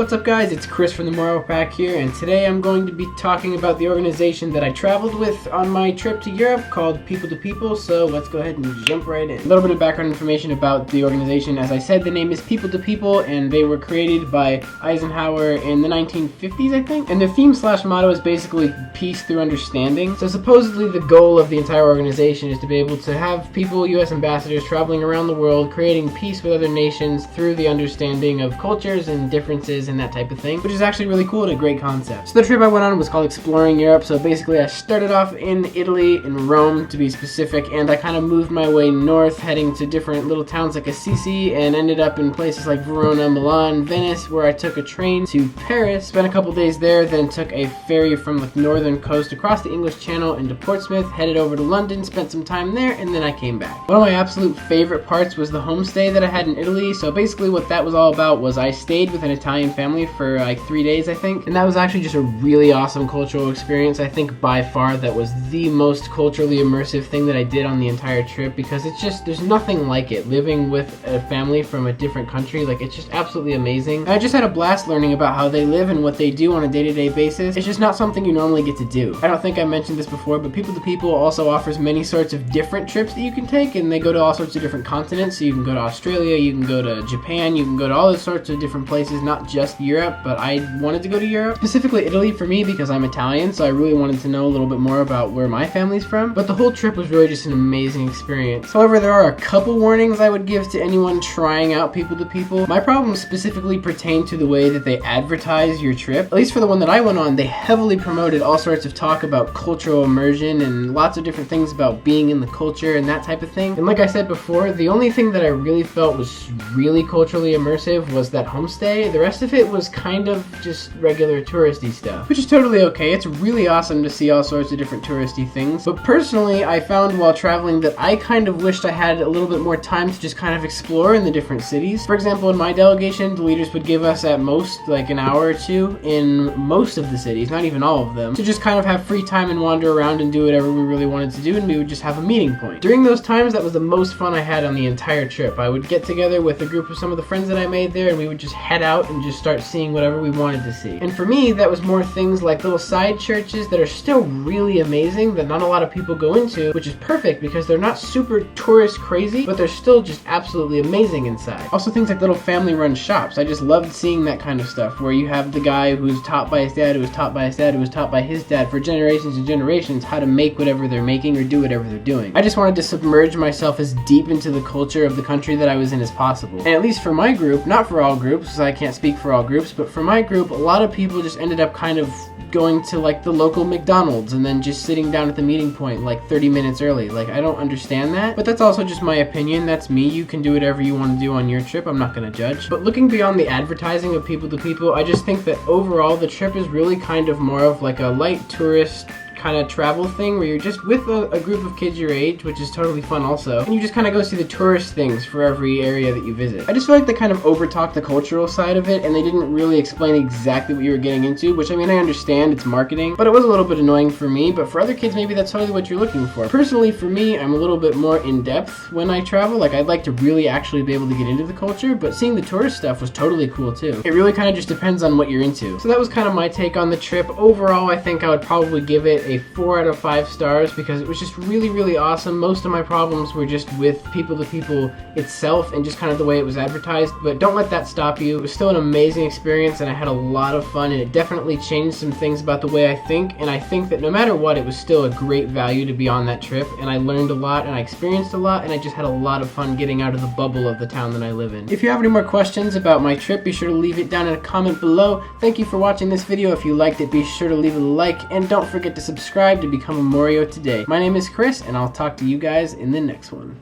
What's up guys, it's Chris from the Marvel Pack here, and today I'm going to be talking about the organization that I traveled with on my trip to Europe called People to People, so let's go ahead and jump right in. A little bit of background information about the organization. As I said, the name is People to People, and they were created by Eisenhower in the 1950s, I think, and their theme/motto is basically peace through understanding. So supposedly the goal of the entire organization is to be able to have people, US ambassadors, traveling around the world, creating peace with other nations through the understanding of cultures and differences and that type of thing, which is actually really cool and a great concept. So the trip I went on was called Exploring Europe. So basically I started off in Italy, in Rome to be specific, and I kind of moved my way north, heading to different little towns like Assisi, and ended up in places like Verona, Milan, Venice, where I took a train to Paris, spent a couple days there, then took a ferry from the northern coast across the English Channel into Portsmouth, headed over to London, spent some time there, and then I came back. One of my absolute favorite parts was the homestay that I had in Italy. So basically what that was all about was I stayed with an Italian family for like 3 days, I think, and that was actually just a really awesome cultural experience. I think by far that was the most culturally immersive thing that I did on the entire trip, because it's just, there's nothing like it, living with a family from a different country. Like, it's just absolutely amazing. And I just had a blast learning about how they live and what they do on a day-to-day basis. It's just not something you normally get to do. I don't think I mentioned this before, but People to People also offers many sorts of different trips that you can take, and they go to all sorts of different continents. So you can go to Australia, you can go to Japan, you can go to all those sorts of different places, not just Europe, but I wanted to go to Europe, specifically Italy for me because I'm Italian, so I really wanted to know a little bit more about where my family's from. But the whole trip was really just an amazing experience. However, there are a couple warnings I would give to anyone trying out People to People. My problems specifically pertain to the way that they advertise your trip. At least for the one that I went on, they heavily promoted all sorts of talk about cultural immersion and lots of different things about being in the culture and that type of thing. And like I said before, the only thing that I really felt was really culturally immersive was that homestay. The rest of it was kind of just regular touristy stuff, which is totally okay. It's really awesome to see all sorts of different touristy things. But personally, I found while traveling that I kind of wished I had a little bit more time to just kind of explore in the different cities. For example, in my delegation, the leaders would give us at most like an hour or two in most of the cities, not even all of them, to just kind of have free time and wander around and do whatever we really wanted to do, and we would just have a meeting point. During those times, that was the most fun I had on the entire trip. I would get together with a group of some of the friends that I made there, and we would just head out and just start seeing whatever we wanted to see. And for me, that was more things like little side churches that are still really amazing that not a lot of people go into, which is perfect because they're not super tourist crazy, but they're still just absolutely amazing inside. Also things like little family run shops. I just loved seeing that kind of stuff where you have the guy who's taught by his dad, who was taught by his dad, who was taught by his dad for generations and generations how to make whatever they're making or do whatever they're doing. I just wanted to submerge myself as deep into the culture of the country that I was in as possible. And at least for my group, not for all groups, because I can't speak for all groups, but for my group, a lot of people just ended up kind of going to like the local McDonald's and then just sitting down at the meeting point like 30 minutes early. Like, I don't understand that, but that's also just my opinion. That's me. You can do whatever you want to do on your trip. I'm not going to judge. But looking beyond the advertising of People to People, I just think that overall the trip is really kind of more of like a light tourist kind of travel thing where you're just with a group of kids your age, which is totally fun also, and you just kind of go see the tourist things for every area that you visit. I just feel like they kind of overtalked the cultural side of it, and they didn't really explain exactly what you were getting into, which, I mean, I understand it's marketing, but it was a little bit annoying for me. But for other kids, maybe that's totally what you're looking for. Personally, for me, I'm a little bit more in-depth when I travel. Like, I'd like to really actually be able to get into the culture, but seeing the tourist stuff was totally cool too. It really kind of just depends on what you're into. So that was kind of my take on the trip. Overall, I think I would probably give it a 4 out of 5 stars because it was just really, really awesome. Most of my problems were just with People to People itself and just kind of the way it was advertised, but don't let that stop you. It was still an amazing experience, and I had a lot of fun, and it definitely changed some things about the way I think, and I think that no matter what, it was still a great value to be on that trip, and I learned a lot, and I experienced a lot, and I just had a lot of fun getting out of the bubble of the town that I live in. If you have any more questions about my trip, be sure to leave it down in a comment below. Thank you for watching this video. If you liked it, be sure to leave a like, and don't forget to subscribe to become a Morio today. My name is Chris, and I'll talk to you guys in the next one.